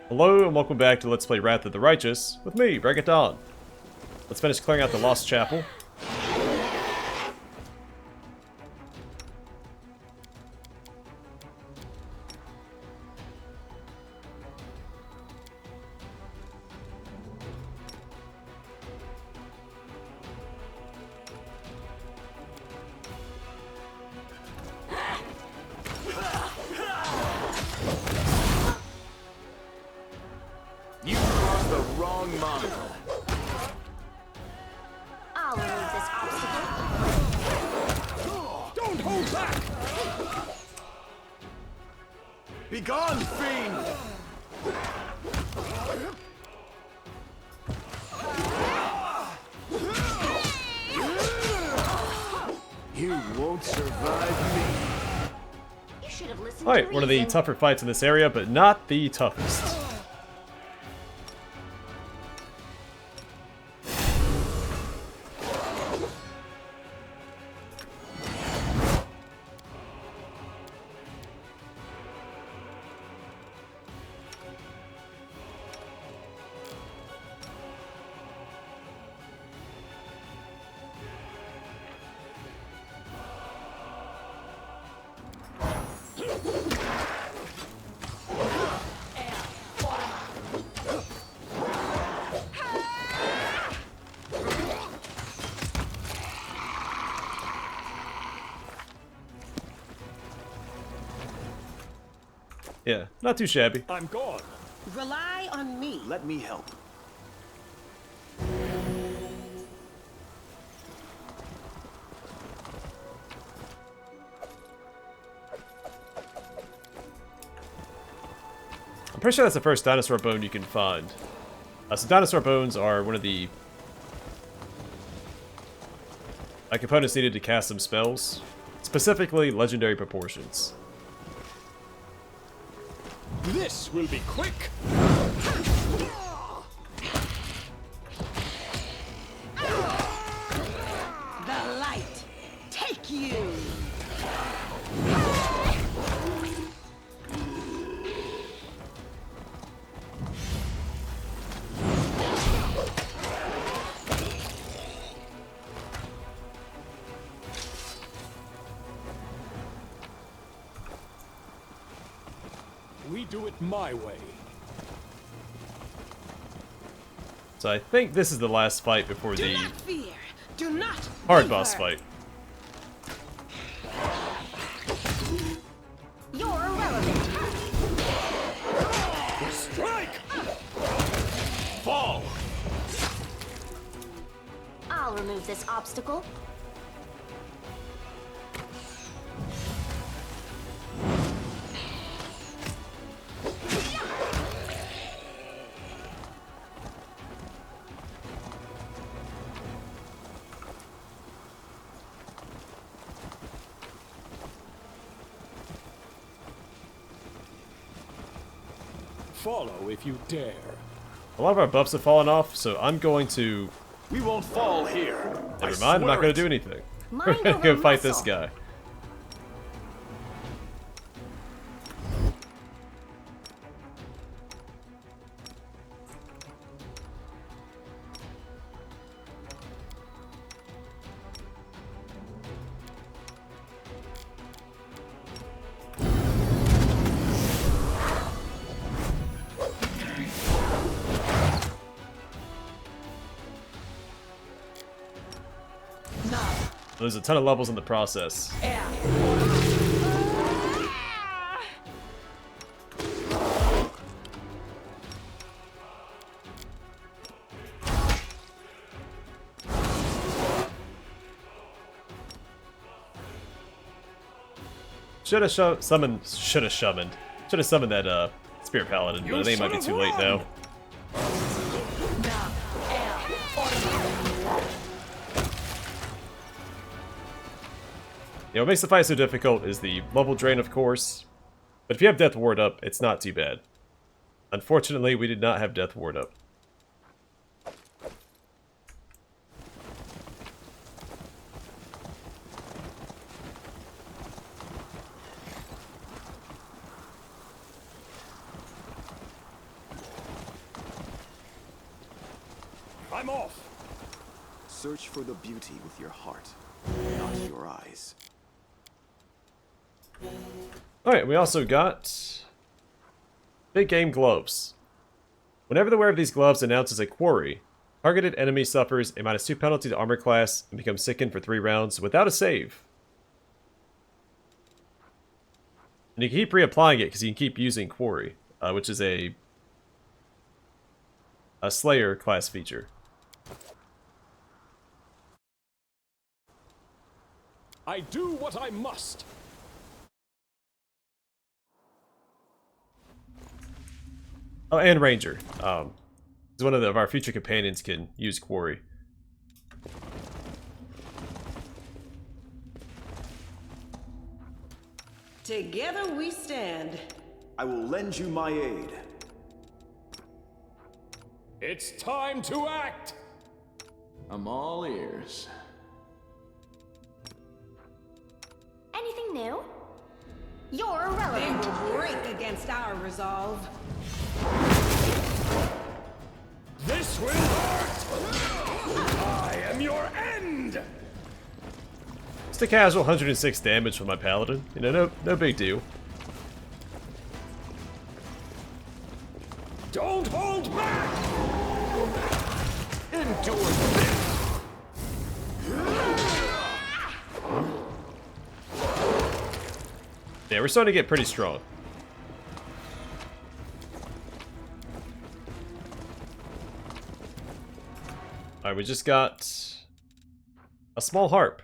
Hello and welcome back to Let's Play Wrath of the Righteous with me, Bregaton. Let's finish clearing out the Lost Chapel. You crossed the wrong line. I'll remove this obstacle. Don't hold back! Begone, fiend! You won't survive me. You should have listened Alright, to one of the reason. tougher fights in this area, but not the toughest. Yeah, not too shabby. I'm gone. Rely on me. Let me help. I'm pretty sure that's the first dinosaur bone you can find. So dinosaur bones are one of the components needed to cast some spells, specifically legendary proportions. This will be quick. The light. Take you. We do it my way. So I think this is the last fight before Do the not fear. Do not hard boss waver. fight. You're irrelevant. Strike! Fall! I'll remove this obstacle. Follow if you dare. A lot of our buffs have fallen off, so I'm going to... We won't fall here. Never mind, I'm not going to do anything. We're Mind going to over go fight this muscle. guy. There's a ton of levels in the process. Should have summoned that Spirit Paladin, but I think it might be too late now. You know, what makes the fight so difficult is the level drain, of course. But if you have Death Ward up, it's not too bad. Unfortunately, we did not have Death Ward up. I'm off. Search for the beauty with your heart, not your eyes. Alright, we also got big game gloves. Whenever the wearer of these gloves announces a quarry, targeted enemy suffers a -2 penalty to armor class and becomes sickened for 3 rounds without a save. And you can keep reapplying it because you can keep using quarry, which is a Slayer class feature. I do what I must. Oh, and Ranger. One of our future companions can use quarry. Together we stand. I will lend you my aid. It's time to act. I'm all ears. Anything new? You're They irrelevant. will break against our resolve. This will hurt. I am your end. Just a casual 106 damage from my paladin. You know, no big deal. Don't hold back. Endure this. Yeah, we're starting to get pretty strong. Alright, we just got a small harp.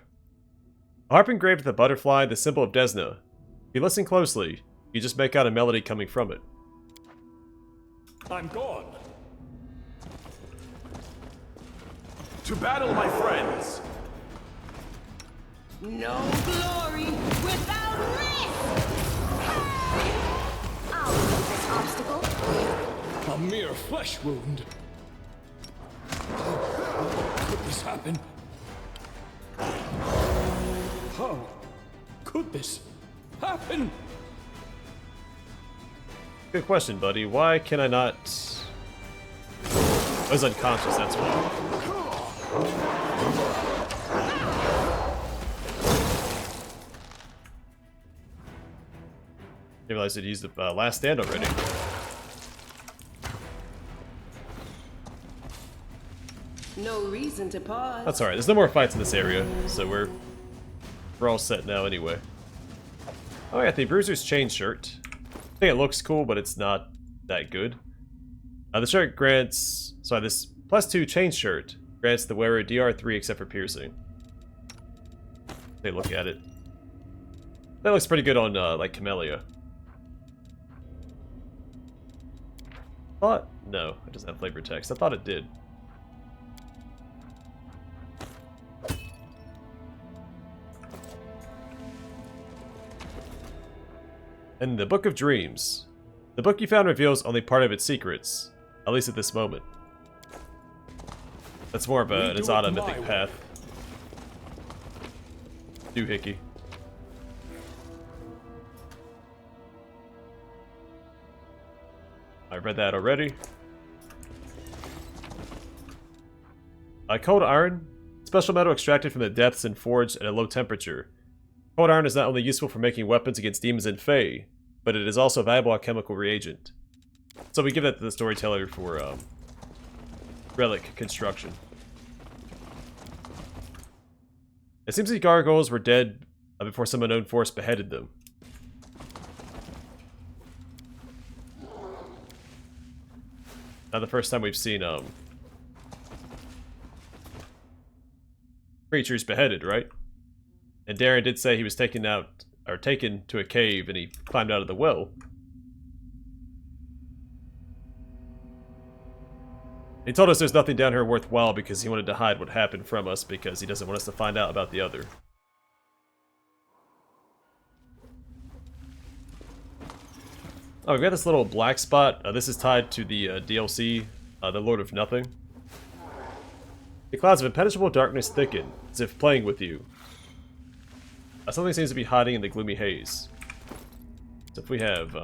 A harp engraved with a butterfly, the symbol of Desna. If you listen closely, you just make out a melody coming from it. I'm gone. To battle, my friends! No glory without risk! I'll remove this obstacle. A mere flesh wound. Could this happen? How could this happen? Good question, buddy. Why can I not... I was unconscious, that's why. I realized I'd used the last stand already. No reason to pause. That's alright, there's no more fights in this area, so we're all set now anyway. Oh, I got the Bruiser's chain shirt. I think it looks cool, but it's not that good. The shirt grants... Sorry, this +2 chain shirt grants the wearer DR3 except for piercing. Take a look at it. That looks pretty good on, like, Camellia. Thought... No, it doesn't have flavor text. I thought it did. And the Book of Dreams. The book you found reveals only part of its secrets, at least at this moment. That's more of an Azada mythic path. Doohickey. I read that already. Cold iron. Special metal extracted from the depths and forged at a low temperature. Cold iron is not only useful for making weapons against demons and fae, but it is also a valuable alchemical reagent. So we give that to the storyteller for relic construction. It seems the gargoyles were dead before some unknown force beheaded them. Not the first time we've seen creatures beheaded, right? And Darren did say he was taken to a cave and he climbed out of the well. He told us there's nothing down here worthwhile because he wanted to hide what happened from us because he doesn't want us to find out about the other. Oh, we got this little black spot. This is tied to the DLC, the Lord of Nothing. The clouds of impenetrable darkness thicken, as if playing with you. Something seems to be hiding in the gloomy haze. So if we have,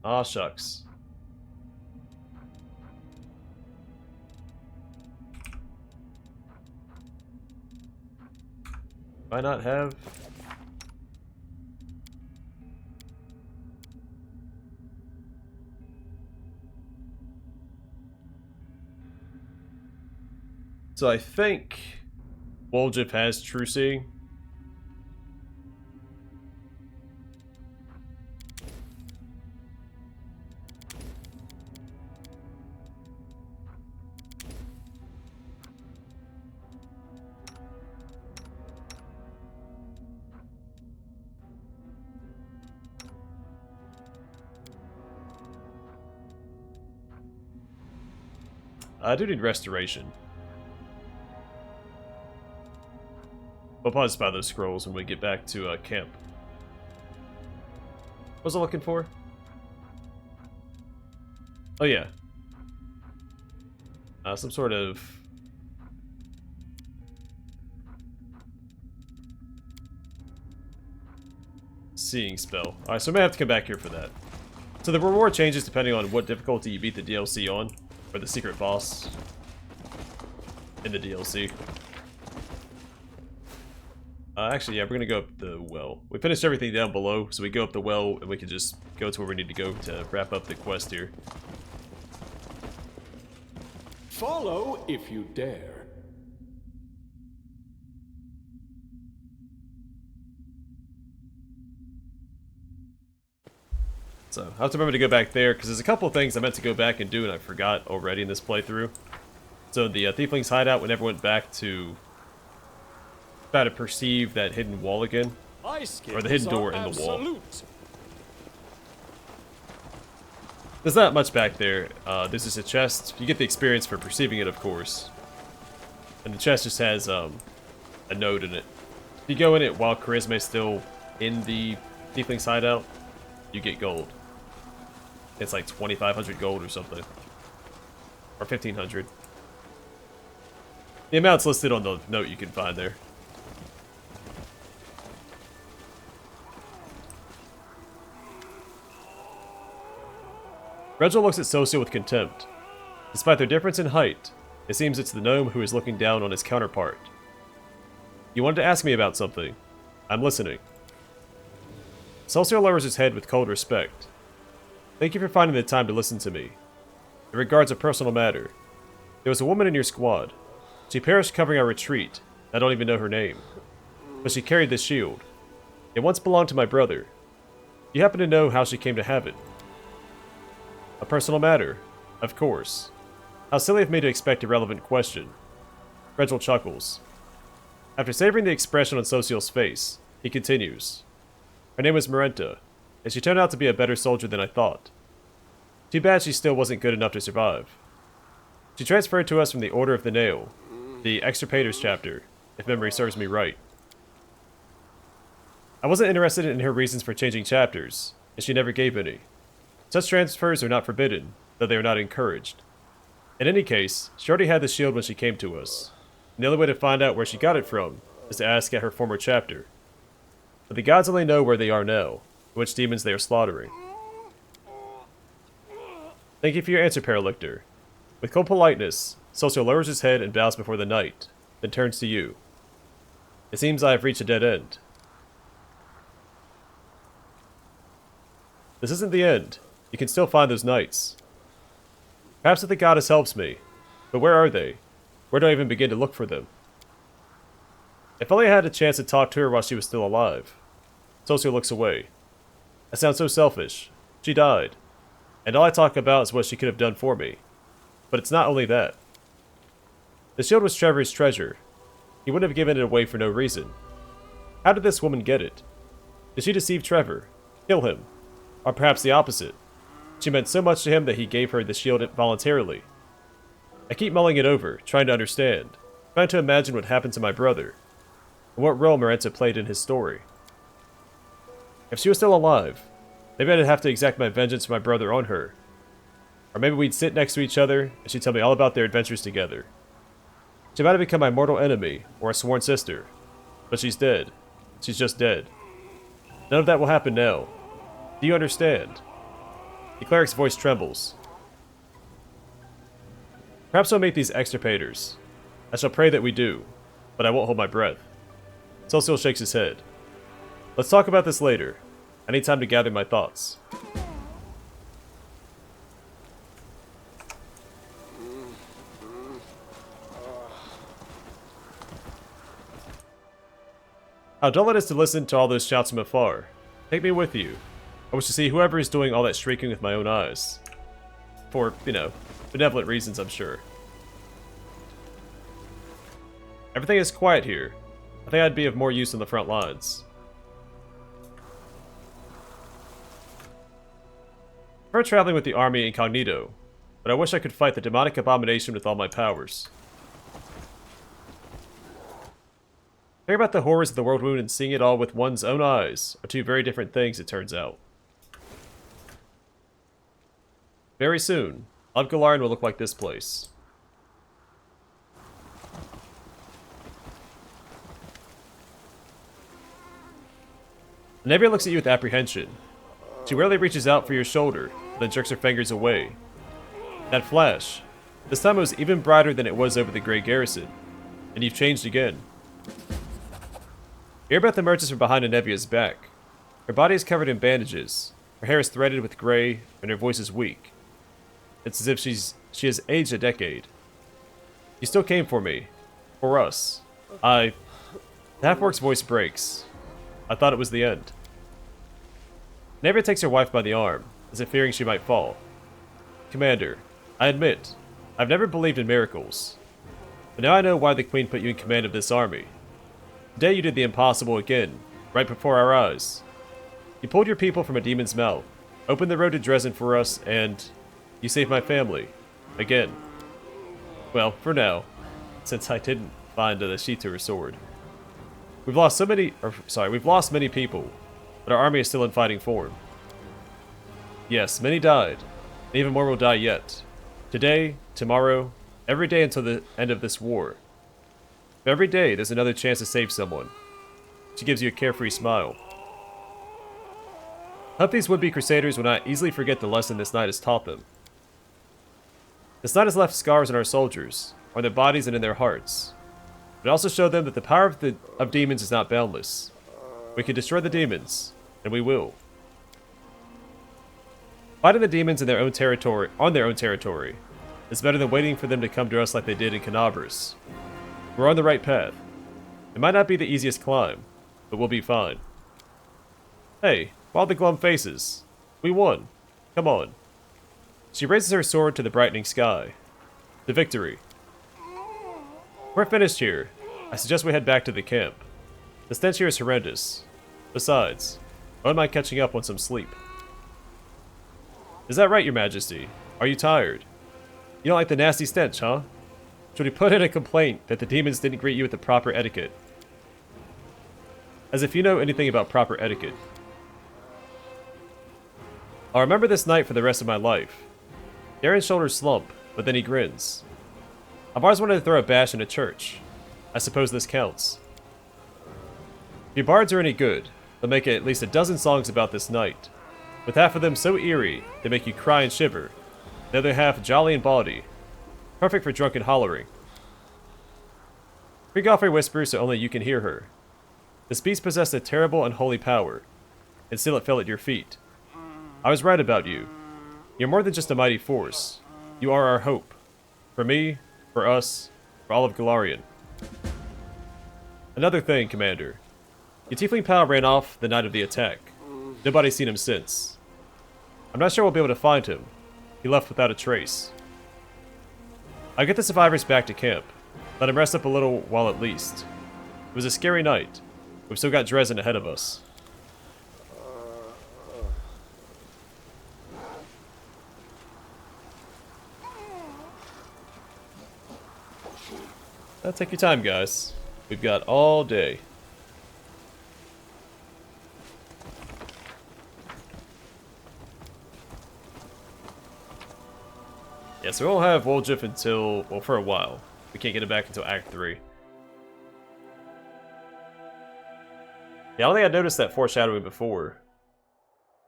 Aw, shucks. Do I not have? So I think Woljif has True Seeing. I do need restoration. We'll pause by those scrolls when we get back to camp. What was I looking for? Oh yeah. Some sort of... seeing spell. Alright, so I may have to come back here for that. So the reward changes depending on what difficulty you beat the DLC on, or the secret boss in the DLC. Actually, yeah, we're gonna go up the well. We finished everything down below, so we go up the well and we can just go to where we need to go to wrap up the quest here. Follow if you dare. So, I have to remember to go back there, because there's a couple of things I meant to go back and do and I forgot already in this playthrough. So the Thiefling's hideout, we never went back to try to perceive that hidden wall again. Or the hidden door in the wall. There's not much back there. There's just a chest. You get the experience for perceiving it, of course. And the chest just has a note in it. If you go in it while Charisma is still in the Thiefling's hideout, you get gold. It's like 2,500 gold or something. Or 1,500. The amount's listed on the note you can find there. Regil looks at Sosiel with contempt. Despite their difference in height, it seems it's the gnome who is looking down on his counterpart. You wanted to ask me about something. I'm listening. Sosiel lowers his head with cold respect. Thank you for finding the time to listen to me. It regards a personal matter. There was a woman in your squad. She perished covering our retreat. I don't even know her name. But she carried this shield. It once belonged to my brother. You happen to know how she came to have it? A personal matter, of course. How silly of me to expect a relevant question. Regil chuckles. After savoring the expression on Sosiel's face, he continues. Her name was Marenta, and she turned out to be a better soldier than I thought. Too bad she still wasn't good enough to survive. She transferred to us from the Order of the Nail, the Extirpators chapter, if memory serves me right. I wasn't interested in her reasons for changing chapters, and she never gave any. Such transfers are not forbidden, though they are not encouraged. In any case, she already had the shield when she came to us, and the only way to find out where she got it from is to ask at her former chapter. But the gods only know where they are now, and which demons they are slaughtering. Thank you for your answer, Paralictor. With cold politeness, Sosiel lowers his head and bows before the knight, then turns to you. It seems I have reached a dead end. This isn't the end. You can still find those knights. Perhaps if the goddess helps me. But where are they? Where do I even begin to look for them? If only I had a chance to talk to her while she was still alive. Sosiel looks away. I sound so selfish. She died. And all I talk about is what she could have done for me. But it's not only that. The shield was Trevor's treasure. He wouldn't have given it away for no reason. How did this woman get it? Did she deceive Trever? Kill him? Or perhaps the opposite? She meant so much to him that he gave her the shield voluntarily. I keep mulling it over, trying to understand, trying to imagine what happened to my brother, and what role Marenta played in his story. If she was still alive, maybe I'd have to exact my vengeance for my brother on her. Or maybe we'd sit next to each other, and she'd tell me all about their adventures together. She might have become my mortal enemy, or a sworn sister. But she's dead. She's just dead. None of that will happen now. Do you understand? The cleric's voice trembles. Perhaps I'll meet these extirpators. I shall pray that we do, but I won't hold my breath. Sosiel shakes his head. Let's talk about this later. I need time to gather my thoughts. How dull it is to listen to all those shouts from afar. Take me with you. I wish to see whoever is doing all that shrieking with my own eyes. For, you know, benevolent reasons, I'm sure. Everything is quiet here. I think I'd be of more use on the front lines. I prefer traveling with the army incognito, but I wish I could fight the demonic abomination with all my powers. Hearing about the horrors of the world wound and seeing it all with one's own eyes are two very different things, it turns out. Very soon, all of Golarion will look like this place. Nevia looks at you with apprehension. She rarely reaches out for your shoulder, then jerks her fingers away. That flash. This time it was even brighter than it was over the Grey Garrison. And you've changed again. Earbeth emerges from behind Nevia's back. Her body is covered in bandages. Her hair is threaded with gray, and her voice is weak. It's as if she has aged a decade. You still came for me. For us. The half-orc's voice breaks. I thought it was the end. Nevia takes her wife by the arm, as if fearing she might fall. Commander, I admit, I've never believed in miracles. But now I know why the Queen put you in command of this army. Today you did the impossible again, right before our eyes. You pulled your people from a demon's mouth, opened the road to Dresden for us, and you saved my family. Again. Well, for now, since I didn't find the sheath to her sword. We've lost many people, but our army is still in fighting form. Yes, many died, and even more will die yet. Today, tomorrow, every day until the end of this war. Every day, there's another chance to save someone. She gives you a carefree smile. I hope these would-be crusaders will not easily forget the lesson this night has taught them. This night has left scars on our soldiers, on their bodies and in their hearts. It also showed them that the power of demons is not boundless. We can destroy the demons, and we will. Fighting the demons in their own territory, on their own territory, is better than waiting for them to come to us like they did in Canabras. We're on the right path. It might not be the easiest climb, but we'll be fine. Hey, wild the glum faces. We won. Come on. She raises her sword to the brightening sky. The victory. We're finished here. I suggest we head back to the camp. The stench here is horrendous. Besides, I wouldn't mind catching up on some sleep. Is that right, Your Majesty? Are you tired? You don't like the nasty stench, huh? Should we put in a complaint that the demons didn't greet you with the proper etiquette? As if you know anything about proper etiquette. I'll remember this night for the rest of my life. Darren's shoulders slump, but then he grins. I've always wanted to throw a bash in a church. I suppose this counts. If your bards are any good, they'll make at least a dozen songs about this night, with half of them so eerie they make you cry and shiver, the other half jolly and bawdy, perfect for drunken hollering. Free Godfrey whispers so only you can hear her. This beast possessed a terrible unholy power, and still it fell at your feet. I was right about you. You're more than just a mighty force. You are our hope. For me, for us, for all of Golarion. Another thing, Commander. Your tiefling pal ran off the night of the attack. Nobody's seen him since. I'm not sure we'll be able to find him. He left without a trace. I'll get the survivors back to camp. Let him rest up a little while at least. It was a scary night. We've still got Dresden ahead of us. Take your time, guys. We've got all day. Yeah, so we won't have Woljif until, well, for a while. We can't get it back until Act 3. Yeah, I don't think I noticed that foreshadowing before.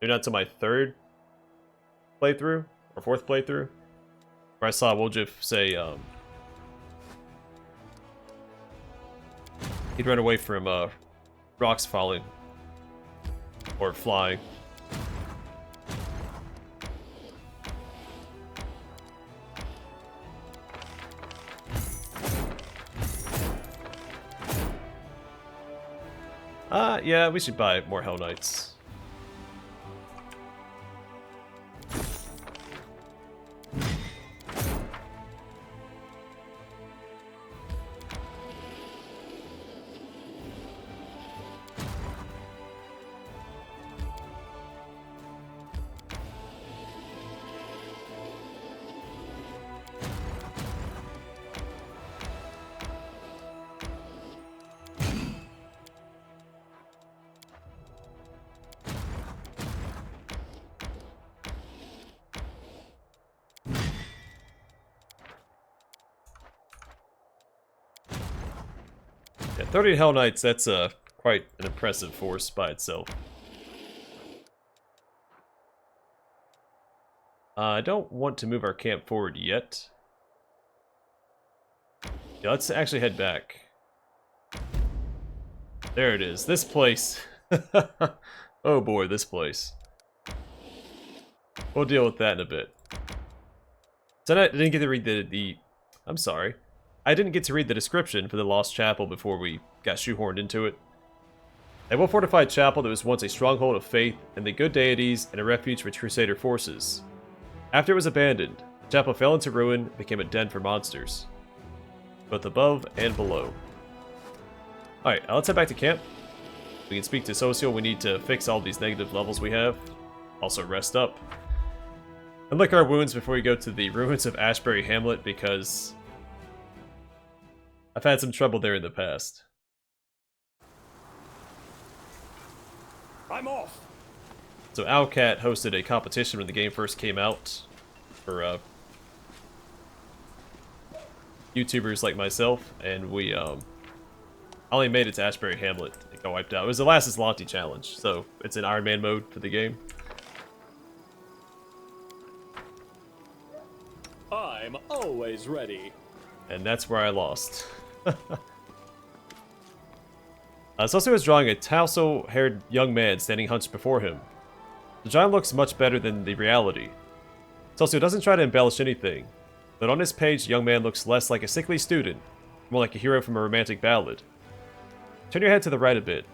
Maybe not until my third playthrough, or fourth playthrough, where I saw Woljif say, he'd run away from rocks falling. Or flying. Yeah, we should buy more Hell Knights. Yeah, 30 Hell Knights, that's quite an impressive force by itself. I don't want to move our camp forward yet. Yeah, let's actually head back. There it is. This place. Oh boy, this place. We'll deal with that in a bit. So I didn't get to read the I'm sorry. I didn't get to read the description for the Lost Chapel before we got shoehorned into it. A well-fortified chapel that was once a stronghold of faith and the good deities and a refuge for Crusader forces. After it was abandoned, the chapel fell into ruin and became a den for monsters, both above and below. Alright, let's head back to camp. We can speak to Sosiel. We need to fix all these negative levels we have. Also rest up. And lick our wounds before we go to the ruins of Ashbury Hamlet, because I've had some trouble there in the past. I'm off. So Owlcat hosted a competition when the game first came out for YouTubers like myself, and we only made it to Ashbury Hamlet. It got wiped out. It was the Last Lanty challenge, so it's in Iron Man mode for the game. I'm always ready. And that's where I lost. Sosio was drawing a tousle-haired young man standing hunched before him. The drawing looks much better than the reality. Sosio doesn't try to embellish anything, but on this page the young man looks less like a sickly student, more like a hero from a romantic ballad. Turn your head to the right a bit.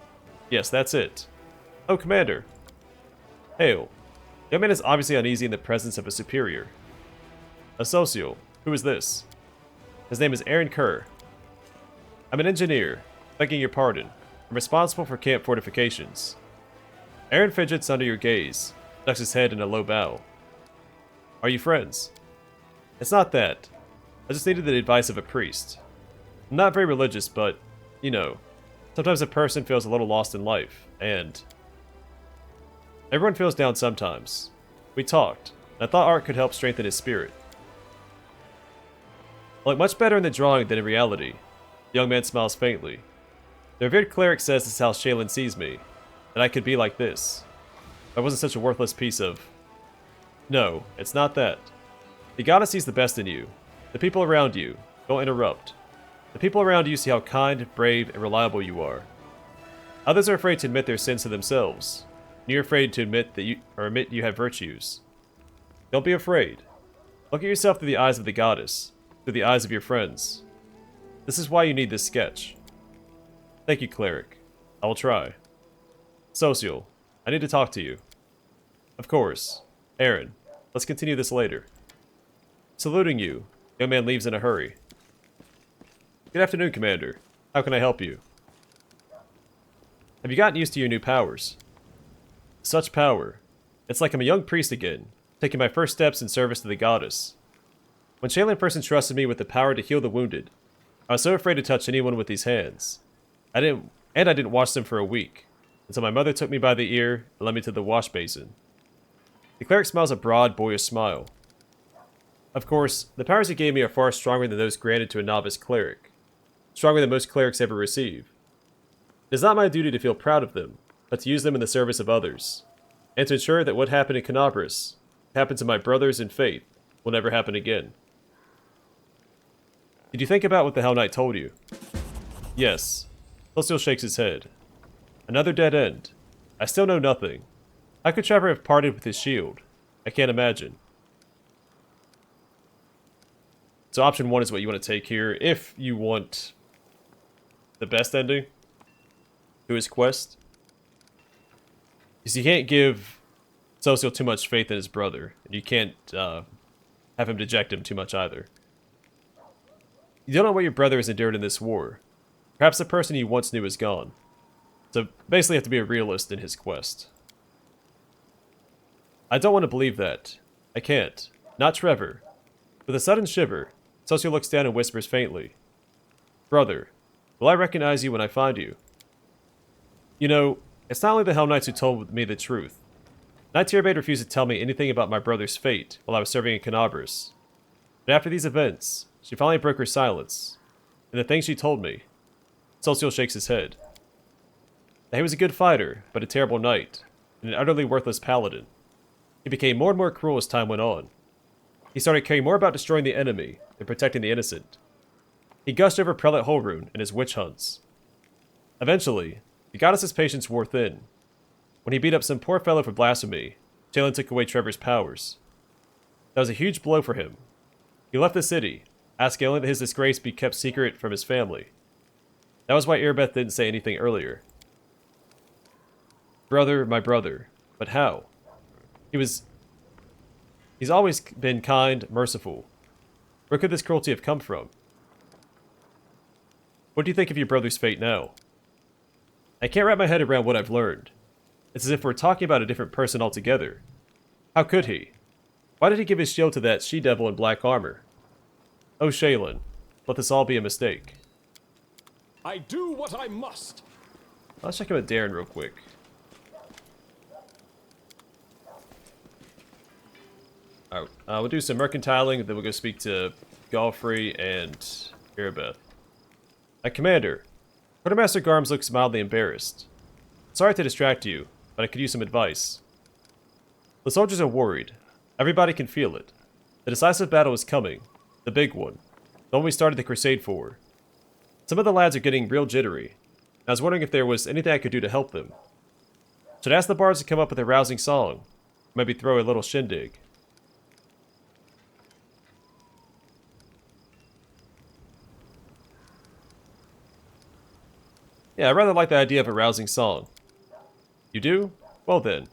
Yes, that's it. Oh, Commander. Hail. The young man is obviously uneasy in the presence of a superior. A Sosiel. Who is this? His name is Aaron Kerr. I'm an engineer. Begging your pardon. I'm responsible for camp fortifications. Aaron fidgets under your gaze, ducks his head in a low bow. Are you friends? It's not that. I just needed the advice of a priest. I'm not very religious, but, you know, sometimes a person feels a little lost in life, and everyone feels down sometimes. We talked, and I thought art could help strengthen his spirit. I look much better in the drawing than in reality. The young man smiles faintly. The revered cleric says this is how Shaylin sees me, that I could be like this. I wasn't such a worthless piece of... No, it's not that. The goddess sees the best in you. The people around you. Don't interrupt. The people around you see how kind, brave, and reliable you are. Others are afraid to admit their sins to themselves. And you're afraid to admit you have virtues. Don't be afraid. Look at yourself through the eyes of the goddess, through the eyes of your friends. This is why you need this sketch. Thank you, cleric. I will try. Sosiel, I need to talk to you. Of course. Aaron, let's continue this later. Saluting you, the young man leaves in a hurry. Good afternoon, Commander. How can I help you? Have you gotten used to your new powers? Such power. It's like I'm a young priest again, taking my first steps in service to the goddess. When Shaylin first entrusted me with the power to heal the wounded, I was so afraid to touch anyone with these hands. I didn't wash them for a week, until my mother took me by the ear and led me to the wash basin. The cleric smiles a broad, boyish smile. Of course, the powers he gave me are far stronger than those granted to a novice cleric. Stronger than most clerics ever receive. It is not my duty to feel proud of them, but to use them in the service of others, and to ensure that what happened in Canabris, happened to my brothers in faith, will never happen again. Did you think about what the Hell Knight told you? Yes. Sosiel shakes his head. Another dead end. I still know nothing. How could Trever have parted with his shield? I can't imagine. So option 1 is what you want to take here, if you want the best ending to his quest. Because you can't give Sosiel too much faith in his brother, and you can't have him deject him too much either. You don't know what your brother has endured in this war. Perhaps the person you once knew is gone. So basically you have to be a realist in his quest. I don't want to believe that. I can't. Not Trever. With a sudden shiver, Sosiel looks down and whispers faintly, "Brother, will I recognize you when I find you?" You know, it's not only the Hell Knights who told me the truth. Knight Tyrabate refused to tell me anything about my brother's fate while I was serving in Canabras. But after these events, she finally broke her silence. And the things she told me... Sosiel shakes his head. That he was a good fighter, but a terrible knight, and an utterly worthless paladin. He became more and more cruel as time went on. He started caring more about destroying the enemy than protecting the innocent. He gushed over Prelate Holrun and his witch hunts. Eventually, the goddess's patience wore thin. When he beat up some poor fellow for blasphemy, Jalen took away Trevor's powers. That was a huge blow for him. He left the city, asking only that his disgrace be kept secret from his family. That was why Irbeth didn't say anything earlier. Brother, my brother. But how? He's always been kind, merciful. Where could this cruelty have come from? What do you think of your brother's fate now? I can't wrap my head around what I've learned. It's as if we're talking about a different person altogether. How could he? Why did he give his shield to that she-devil in black armor? Oh, Shaylin, let this all be a mistake. I do what I must. Let's check in with Darren real quick. Alright, we'll do some mercantiling, then we'll go speak to Galfrey and Irbeth. Commander, Quartermaster Garms looks mildly embarrassed. Sorry to distract you, but I could use some advice. The soldiers are worried. Everybody can feel it. The decisive battle is coming. The big one. The one we started the crusade for. Some of the lads are getting real jittery. I was wondering if there was anything I could do to help them. Should I ask the bards to come up with a rousing song? Maybe throw a little shindig. Yeah, I rather like the idea of a rousing song. You do? Well then.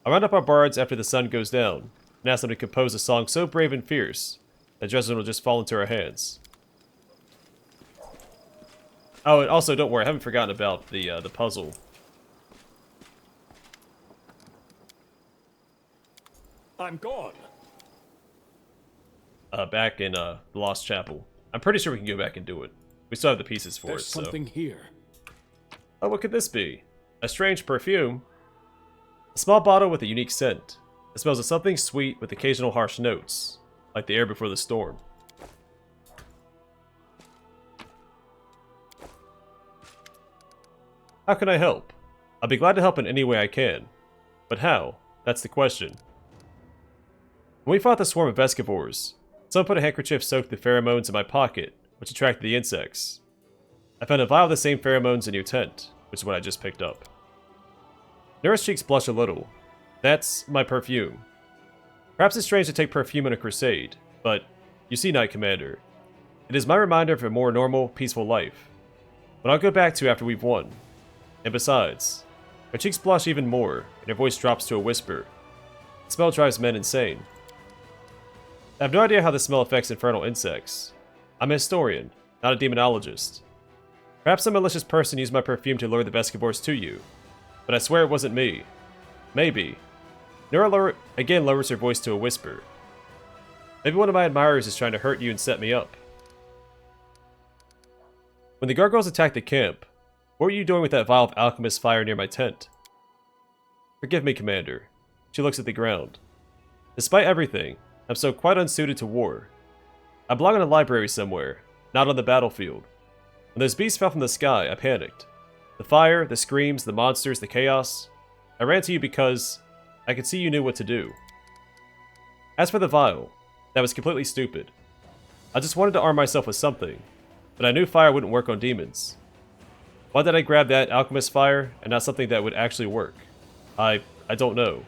I'll round up our bards after the sun goes down, and ask them to compose a song so brave and fierce, that Dresden will just fall into our hands. Oh, and also, don't worry, I haven't forgotten about the puzzle. I'm gone. Back in the Lost Chapel. I'm pretty sure we can go back and do it. We still have the pieces for There's it, so... something here. Oh, what could this be? A strange perfume. A small bottle with a unique scent. It smells of something sweet with occasional harsh notes, like the air before the storm. How can I help? I'll be glad to help in any way I can. But how? That's the question. When we fought the swarm of Vescivores, someone put a handkerchief soaked with pheromones in my pocket, which attracted the insects. I found a vial of the same pheromones in your tent, which is what I just picked up. Nurah's cheeks blush a little. That's my perfume. Perhaps it's strange to take perfume on a crusade, but you see, Knight Commander, it is my reminder of a more normal, peaceful life. What I'll go back to after we've won. And besides, her cheeks blush even more, and her voice drops to a whisper. The smell drives men insane. I have no idea how the smell affects infernal insects. I'm a historian, not a demonologist. Perhaps some malicious person used my perfume to lure the Vescivores to you, but I swear it wasn't me. Maybe. Nurah again lowers her voice to a whisper. Maybe one of my admirers is trying to hurt you and set me up. When the gargoyles attacked the camp, what were you doing with that vial of alchemist fire near my tent? Forgive me, Commander. She looks at the ground. Despite everything, I'm so quite unsuited to war. I belong in a library somewhere, not on the battlefield. When those beasts fell from the sky, I panicked. The fire, the screams, the monsters, the chaos. I ran to you because I could see you knew what to do. As for the vial, that was completely stupid. I just wanted to arm myself with something, but I knew fire wouldn't work on demons. Why did I grab that alchemist fire and not something that would actually work? I don't know.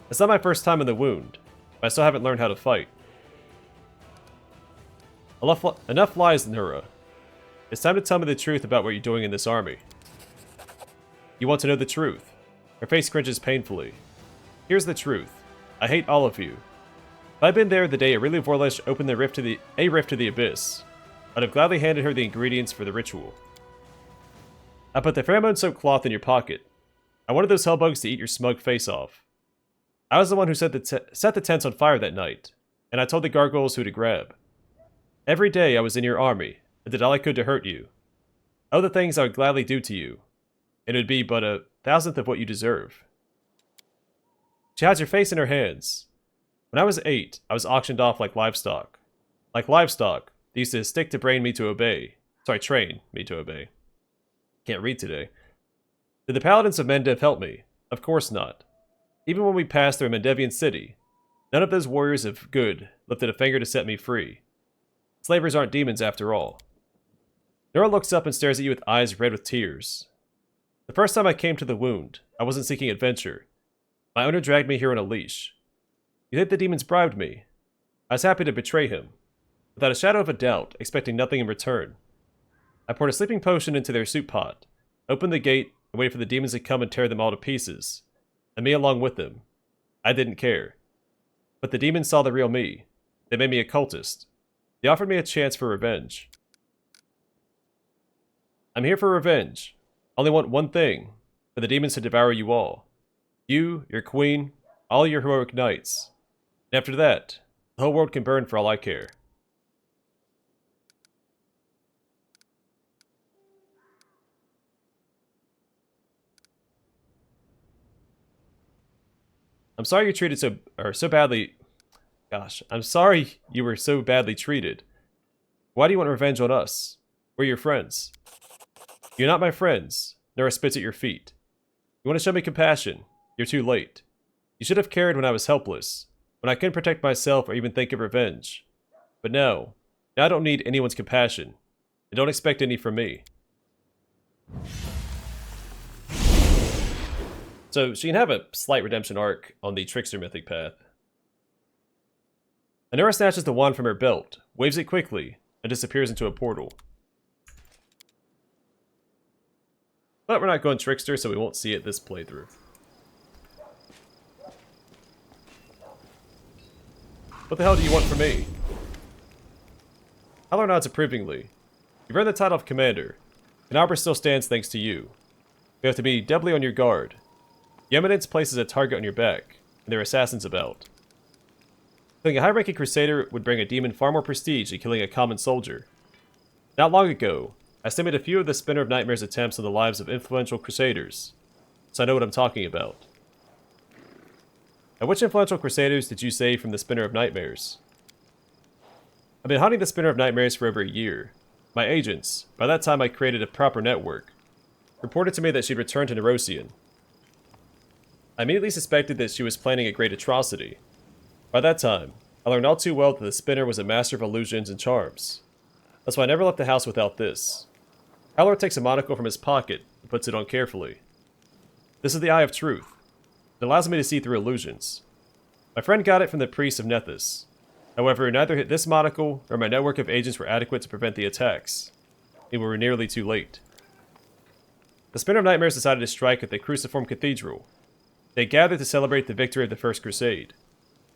It's not my first time in the wound, but I still haven't learned how to fight. Enough lies, Nurah. It's time to tell me the truth about what you're doing in this army. You want to know the truth. Her face cringes painfully. Here's the truth. I hate all of you. If I'd been there the day Aurelia Vorlesh opened a rift to the abyss, I'd have gladly handed her the ingredients for the ritual. I put the pheromone-soaked cloth in your pocket. I wanted those hellbugs to eat your smug face off. I was the one who set the tents on fire that night, and I told the gargoyles who to grab. Every day I was in your army, and did all I could to hurt you. Oh, the things I would gladly do to you. It would be but 1,000th of what you deserve. She hides her face in her hands. When I was 8, I was auctioned off like livestock. Like livestock, they used to stick to train me to obey. Can't read today. Did the paladins of Mendev help me? Of course not. Even when we passed through a Mendevian city, none of those warriors of good lifted a finger to set me free. Slavers aren't demons after all. Nurah looks up and stares at you with eyes red with tears. The first time I came to the wound, I wasn't seeking adventure. My owner dragged me here on a leash. You think the demons bribed me? I was happy to betray him, without a shadow of a doubt, expecting nothing in return. I poured a sleeping potion into their soup pot, opened the gate, and waited for the demons to come and tear them all to pieces, and me along with them. I didn't care. But the demons saw the real me. They made me a cultist. They offered me a chance for revenge. I'm here for revenge. I only want one thing, for the demons to devour you all. You, your queen, all your heroic knights. And after that, the whole world can burn for all I care. I'm sorry you treated so badly. Gosh, I'm sorry you were so badly treated. Why do you want revenge on us? We're your friends. You're not my friends. Nurah spits at your feet. You want to show me compassion? You're too late. You should have cared when I was helpless, when I couldn't protect myself or even think of revenge. But no, now I don't need anyone's compassion, and don't expect any from me. So she can have a slight redemption arc on the Trickster mythic path. Nurah snatches the wand from her belt, waves it quickly, and disappears into a portal. But we're not going Trickster, so we won't see it this playthrough. What the hell do you want from me? Hilor nods approvingly. You've earned the title of Commander, and Arbor still stands thanks to you. You have to be doubly on your guard. The Eminence places a target on your back, and there are assassins about. Killing a high-ranking Crusader would bring a demon far more prestige than killing a common soldier. Not long ago, I stemmed a few of the Spinner of Nightmares attempts on the lives of influential Crusaders, so I know what I'm talking about. And which influential Crusaders did you save from the Spinner of Nightmares? I've been hunting the Spinner of Nightmares for over a year. My agents, by that time I created a proper network, reported to me that she'd returned to Nerosian. I immediately suspected that she was planning a great atrocity. By that time, I learned all too well that the Spinner was a master of illusions and charms. That's why I never left the house without this. Hilor takes a monocle from his pocket and puts it on carefully. This is the Eye of Truth. It allows me to see through illusions. My friend got it from the priest of Nethys. However, neither this monocle nor my network of agents were adequate to prevent the attacks. We were nearly too late. The Spinner of Nightmares decided to strike at the Cruciform Cathedral. They gathered to celebrate the victory of the First Crusade.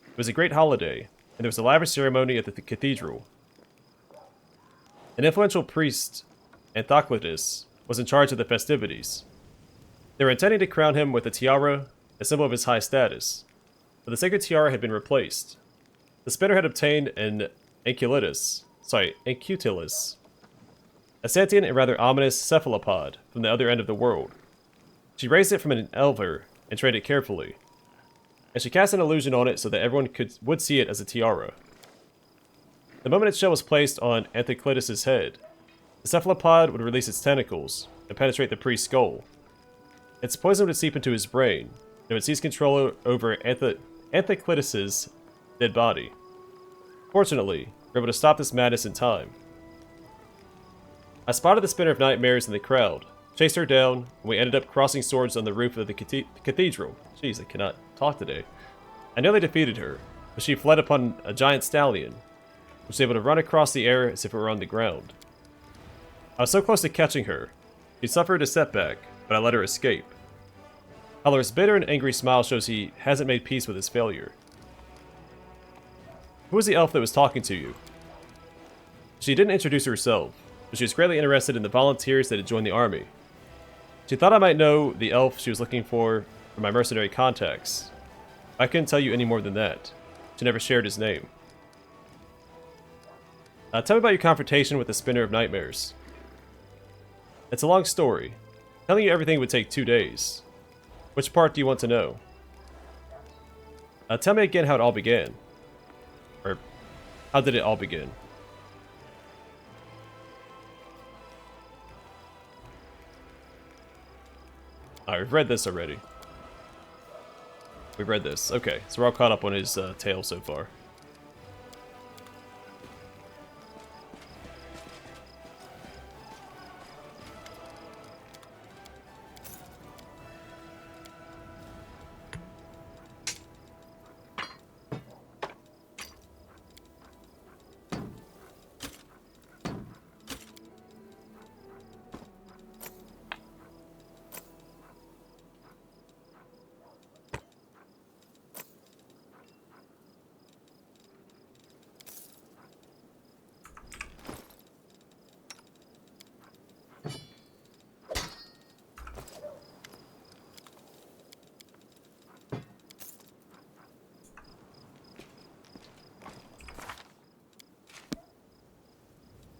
It was a great holiday, and there was a lavish ceremony at the cathedral. An influential priest, Anthoclitus, was in charge of the festivities. They were intending to crown him with a tiara, a symbol of his high status, but the sacred tiara had been replaced. The Spinner had obtained an Ancutilus, a sentient and rather ominous cephalopod from the other end of the world. She raised it from an elver and trained it carefully, and she cast an illusion on it so that everyone would see it as a tiara. The moment its shell was placed on Anthoclitus' head, the cephalopod would release its tentacles and penetrate the priest's skull. Its poison would seep into his brain, and would seize control over Anthoclitus' dead body. Fortunately, we were able to stop this madness in time. I spotted the Spinner of Nightmares in the crowd, chased her down, and we ended up crossing swords on the roof of the cathedral. Jeez, I cannot talk today. I nearly defeated her, but she fled upon a giant stallion, which was able to run across the air as if it were on the ground. I was so close to catching her. She suffered a setback, but I let her escape. Hilor's bitter and angry smile shows he hasn't made peace with his failure. Who was the elf that was talking to you? She didn't introduce herself, but she was greatly interested in the volunteers that had joined the army. She thought I might know the elf she was looking for from my mercenary contacts. I couldn't tell you any more than that. She never shared his name. Tell me about your confrontation with the Spinner of Nightmares. It's a long story. Telling you everything would take 2 days. Which part do you want to know? Tell me again how it all began. Or, how did it all begin? Alright, we've read this already. We've read this. Okay, so we're all caught up on his tale so far.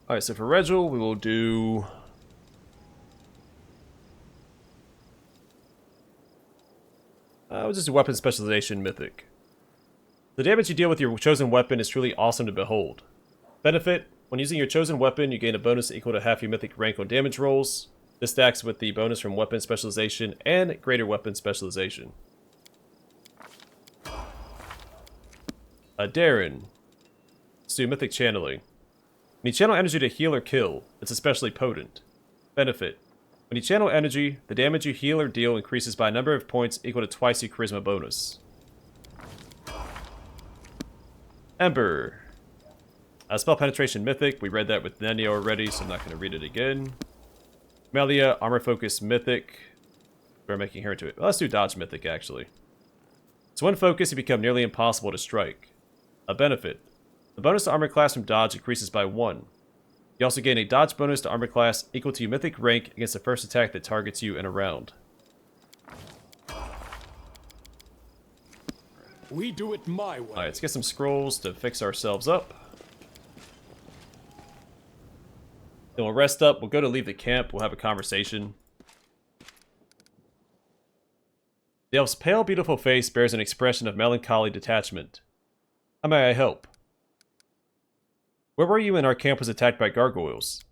Alright, so for Regil, we will do... we'll just do Weapon Specialization Mythic. The damage you deal with your chosen weapon is truly awesome to behold. Benefit: when using your chosen weapon, you gain a bonus equal to half your Mythic rank on damage rolls. This stacks with the bonus from Weapon Specialization and Greater Weapon Specialization. Darren. Let's do Mythic Channeling. When you channel energy to heal or kill, it's especially potent. Benefit: when you channel energy, the damage you heal or deal increases by a number of points equal to twice your charisma bonus. Ember. Spell Penetration Mythic. We read that with Nenya already, so I'm not going to read it again. Melia, Armor Focus Mythic. We're making her into it. Well, let's do Dodge Mythic, actually. So when focused, you become nearly impossible to strike. A benefit: the bonus to armor class from dodge increases by 1. You also gain a dodge bonus to armor class equal to your mythic rank against the first attack that targets you in a round. We do it my way. Alright, let's get some scrolls to fix ourselves up. Then we'll rest up, we'll go to leave the camp, we'll have a conversation. The elf's pale, beautiful face bears an expression of melancholy detachment. How may I help? Where were you when our camp was attacked by gargoyles?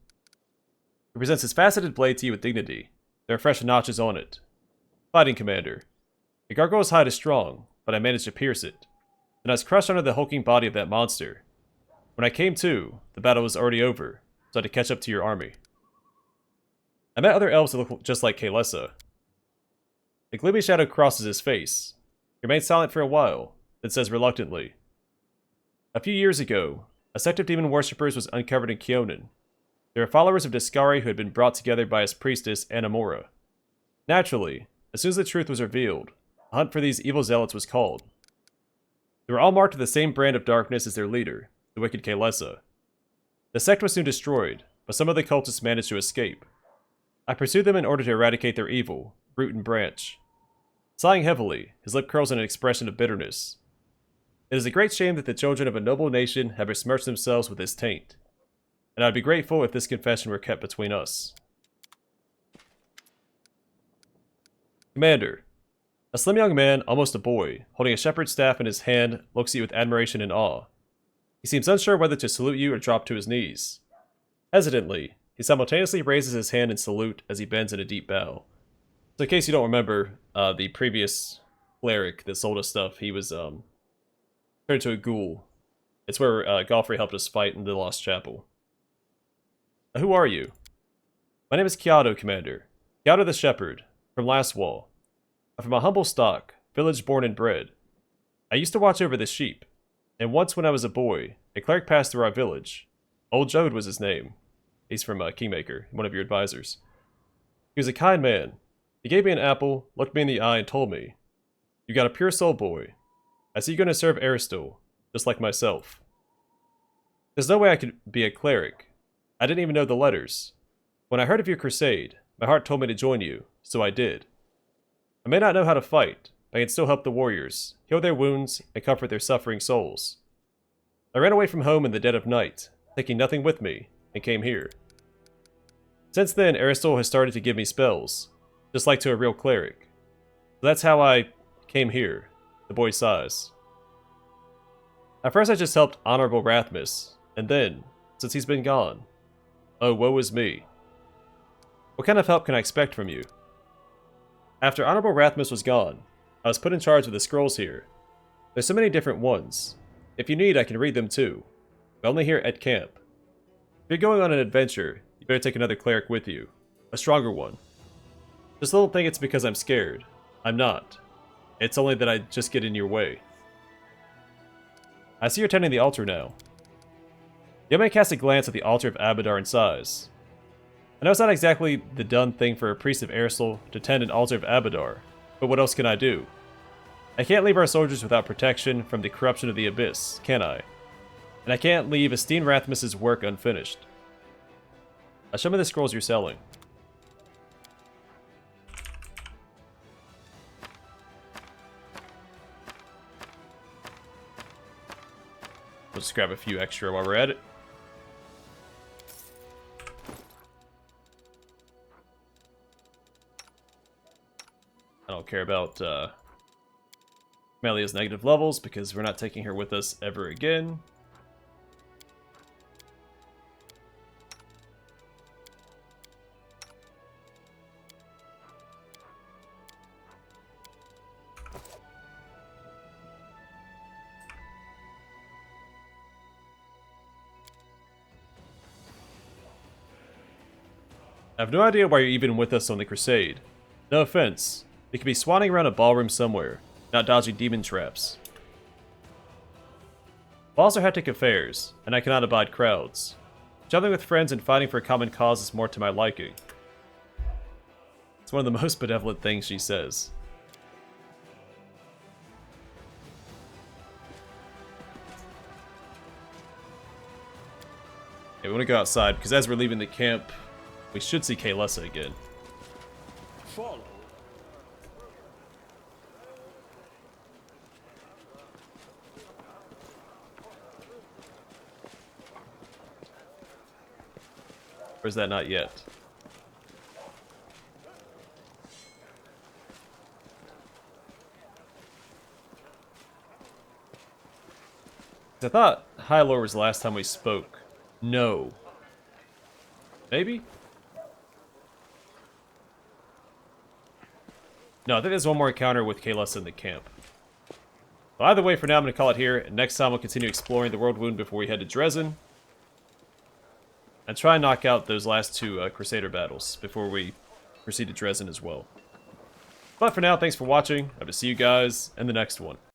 He presents his faceted blade to you with dignity. There are fresh notches on it. Fighting Commander. The gargoyle's hide is strong, but I managed to pierce it. Then I was crushed under the hulking body of that monster. When I came to, the battle was already over, so I had to catch up to your army. I met other elves that look just like Kalesa. A gloomy shadow crosses his face. He remains silent for a while, then says reluctantly, a few years ago, a sect of demon worshippers was uncovered in Kionin. They were followers of Discari who had been brought together by his priestess, Anamora. Naturally, as soon as the truth was revealed, a hunt for these evil zealots was called. They were all marked with the same brand of darkness as their leader, the wicked Kalesa. The sect was soon destroyed, but some of the cultists managed to escape. I pursued them in order to eradicate their evil, root and branch. Sighing heavily, his lip curls in an expression of bitterness. It is a great shame that the children of a noble nation have besmirched themselves with this taint, and I'd be grateful if this confession were kept between us. Commander. A slim young man, almost a boy, holding a shepherd's staff in his hand, looks at you with admiration and awe. He seems unsure whether to salute you or drop to his knees. Hesitantly, he simultaneously raises his hand in salute as he bends in a deep bow. So in case you don't remember, the previous cleric that sold us stuff, he was turned into a ghoul. It's where Galfrey helped us fight in the Lost Chapel. Who are you? My name is Kiado, Commander. Gouda the Shepherd, from Last Wall. I'm from a humble stock, village born and bred. I used to watch over the sheep, and once when I was a boy, a cleric passed through our village. Old Jode was his name. He's from Kingmaker, one of your advisors. He was a kind man. He gave me an apple, looked me in the eye, and told me, "You got a pure soul, boy. I see you're going to serve Aristul, just like myself." There's no way I could be a cleric. I didn't even know the letters. When I heard of your crusade, my heart told me to join you, so I did. I may not know how to fight, but I can still help the warriors, heal their wounds, and comfort their suffering souls. I ran away from home in the dead of night, taking nothing with me, and came here. Since then, Aristul has started to give me spells, just like to a real cleric. So that's how I came here, the boy sighs. At first I just helped Honorable Rathmus, and then, since he's been gone, oh, woe is me. What kind of help can I expect from you? After Honorable Rathmus was gone, I was put in charge of the scrolls here. There's so many different ones. If you need, I can read them too. But only here at camp. If you're going on an adventure, you better take another cleric with you. A stronger one. Just don't think it's because I'm scared. I'm not. It's only that I just get in your way. I see you're tending the altar now. You may cast a glance at the altar of Abadar and sighs. I know it's not exactly the done thing for a priest of Aristul to tend an altar of Abadar, but what else can I do? I can't leave our soldiers without protection from the corruption of the Abyss, can I? And I can't leave esteemed Rathmus's work unfinished. Show me the scrolls you're selling. We'll just grab a few extra while we're at it. I don't care about Melia's negative levels because we're not taking her with us ever again. I have no idea why you're even with us on the crusade. No offense. You could be swanning around a ballroom somewhere, not dodging demon traps. Balls are hectic affairs, and I cannot abide crowds. Jumping with friends and fighting for a common cause is more to my liking. It's one of the most benevolent things she says. Okay, we want to go outside, because as we're leaving the camp, we should see Kaylessa again. Follow. Or is that not yet? I thought Hilor was the last time we spoke. No. Maybe? No, I think there's one more encounter with Kaylessa in the camp. Well, either way, for now I'm going to call it here, and next time we'll continue exploring the World Wound before we head to Dresden. And try and knock out those last two Crusader battles before we proceed to Dresden as well. But for now, thanks for watching. I hope to see you guys in the next one.